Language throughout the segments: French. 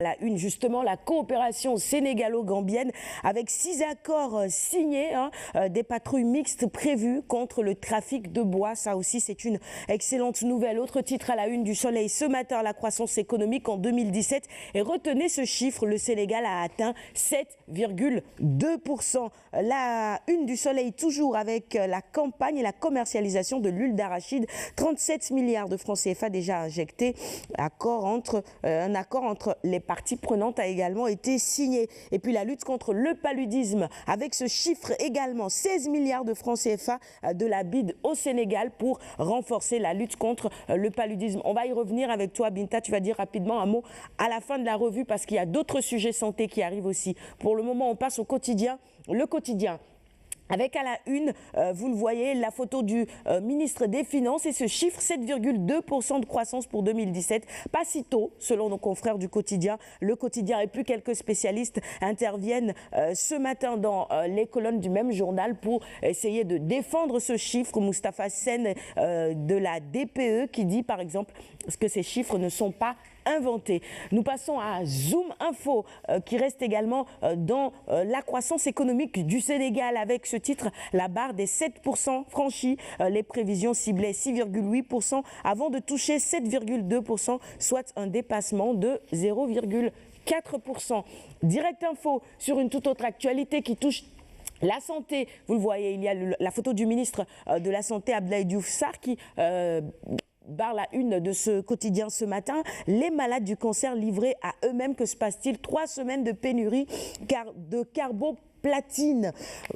La une, justement, la coopération sénégalo-gambienne avec 6 accords signés, des patrouilles mixtes prévues contre le trafic de bois. Ça aussi, c'est une excellente nouvelle. Autre titre à la une du Soleil ce matin, la croissance économique en 2017. Et retenez ce chiffre, le Sénégal a atteint 7,2%. La une du Soleil, toujours avec la campagne et la commercialisation de l'huile d'arachide. 37 milliards de francs CFA déjà injectés. Un accord entre les parties prenantes a également été signé. Et puis la lutte contre le paludisme, avec ce chiffre également, 16 milliards de francs CFA de la BID au Sénégal pour renforcer la lutte contre le paludisme. On va y revenir avec toi, Binta. Tu vas dire rapidement un mot à la fin de la revue parce qu'il y a d'autres sujets santé qui arrivent aussi. Pour le moment, on passe au quotidien. Le quotidien. Avec à la une, vous le voyez, la photo du ministre des Finances et ce chiffre, 7,2% de croissance pour 2017. Pas si tôt, selon nos confrères du quotidien. Le quotidien et plus quelques spécialistes interviennent ce matin dans les colonnes du même journal pour essayer de défendre ce chiffre. Moustapha Sen de la DPE qui dit par exemple que ces chiffres ne sont pas inventés. Nous passons à Zoom Info qui reste également dans la croissance économique du Sénégal avec ce titre, la barre des 7% franchie. Les prévisions ciblaient 6,8% avant de toucher 7,2%, soit un dépassement de 0,4%. Direct Info sur une toute autre actualité qui touche la santé. Vous le voyez, il y a la photo du ministre de la Santé, Abdoulaye Diouf Sarr, qui barre la une de ce quotidien ce matin. Les malades du cancer livrés à eux-mêmes, que se passe-t-il? 3 semaines de pénurie de carboplatine.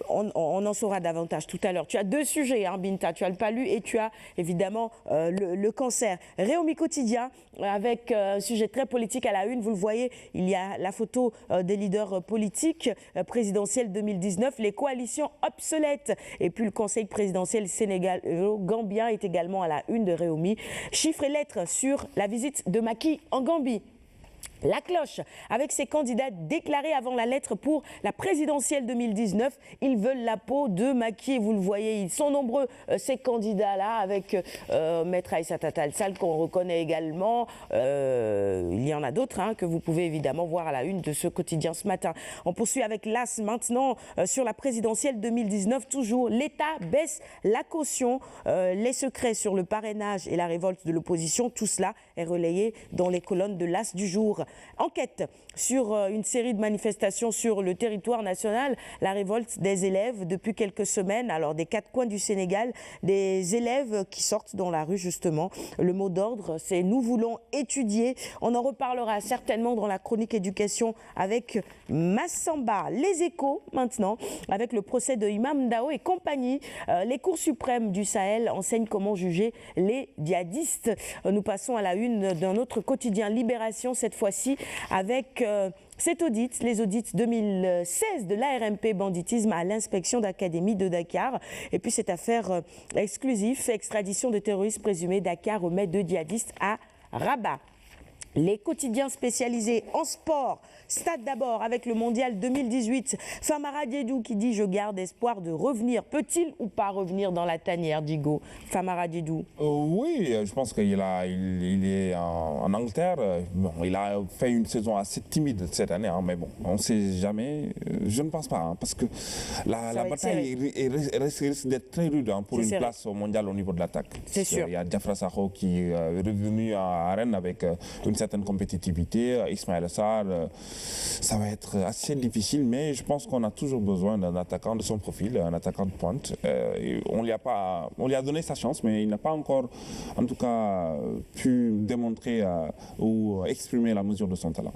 On en saura davantage tout à l'heure. Tu as 2 sujets, Binta. Tu as le palu et tu as évidemment le cancer. Réumi quotidien avec un sujet très politique à la une. Vous le voyez, il y a la photo des leaders politiques présidentiels 2019, les coalitions obsolètes. Et puis le conseil présidentiel sénégalo-gambien est également à la une de Réumi. Chiffres et lettres sur la visite de Macky en Gambie. La cloche, avec ses candidats déclarés avant la lettre pour la présidentielle 2019, ils veulent la peau de Macky. Vous le voyez, ils sont nombreux, ces candidats-là, avec Maître Aïssata Tall Sall, qu'on reconnaît également. Il y en a d'autres que vous pouvez évidemment voir à la une de ce quotidien ce matin. On poursuit avec l'AS maintenant sur la présidentielle 2019. Toujours, l'État baisse la caution. Les secrets sur le parrainage et la révolte de l'opposition, tout cela est relayé dans les colonnes de l'AS du jour. Enquête sur une série de manifestations sur le territoire national, la révolte des élèves depuis quelques semaines, alors des 4 coins du Sénégal, des élèves qui sortent dans la rue justement. Le mot d'ordre, c'est « Nous voulons étudier ». On en reparlera certainement dans la chronique éducation avec Massamba. Les Échos maintenant, avec le procès de Imam Ndao et compagnie. Les cours suprêmes du Sahel enseignent comment juger les djihadistes. Nous passons à la une d'un autre quotidien, Libération, cette fois-ci avec cet audit, les audits 2016 de l'ARMP banditisme à l'inspection d'académie de Dakar. Et puis cette affaire exclusive, extradition de terroristes présumés, Dakar remet 2 djihadistes à Rabat. Les quotidiens spécialisés en sport. Stade d'abord avec le mondial 2018. Famara Diédou qui dit « Je garde espoir de revenir ». Peut-il ou pas revenir dans la tanière, Digo? Famara Diédou. Oui, je pense qu'il est en Angleterre. Bon, il a fait une saison assez timide cette année, mais bon, on ne sait jamais. Je ne pense pas, parce que la bataille risque d'être très rude pour une place au mondial au niveau de l'attaque. C'est sûr. Il y a Diafra Sakho qui est revenu à Rennes avec une certaine compétitivité. Ismaël Sarr, ça va être assez difficile, mais je pense qu'on a toujours besoin d'un attaquant de son profil, un attaquant de pointe. On lui a donné sa chance, mais il n'a pas encore, en tout cas, pu démontrer ou exprimer la mesure de son talent.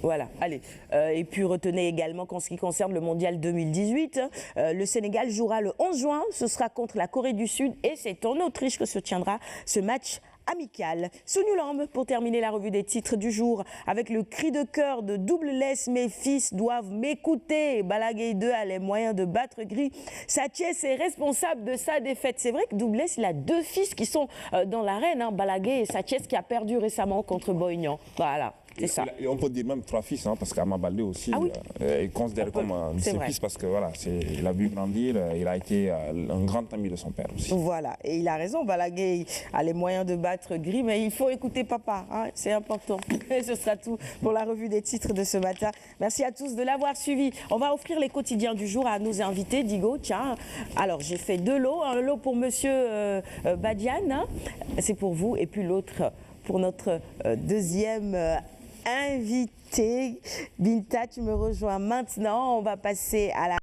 Voilà, allez. Et puis retenez également qu'en ce qui concerne le mondial 2018, le Sénégal jouera le 11 juin, ce sera contre la Corée du Sud et c'est en Autriche que se tiendra ce match amical. Sounioulambe pour terminer la revue des titres du jour avec le cri de cœur de Double Less. Mes fils doivent m'écouter. Balaguer 2 a les moyens de battre Gris. Sathiès est responsable de sa défaite. C'est vrai que Double Less, il a 2 fils qui sont dans l'arène. Balaguer et Sathiès qui a perdu récemment contre Boignan. Voilà. C'est ça. Et on peut dire même 3 fils, hein, parce qu'Ama Baldé aussi est considéré comme un de ses fils parce que voilà, il a vu grandir, il a été un grand ami de son père aussi. Voilà, et il a raison, Balaguer a les moyens de battre Gris, mais il faut écouter papa, hein, c'est important. Et ce sera tout pour la revue des titres de ce matin. Merci à tous de l'avoir suivi. On va offrir les quotidiens du jour à nos invités. Digo, tiens, alors j'ai fait 2 lots, un lot pour monsieur Badiane, hein, c'est pour vous, et puis l'autre pour notre deuxième invité. Binta, tu me rejoins maintenant, on va passer à la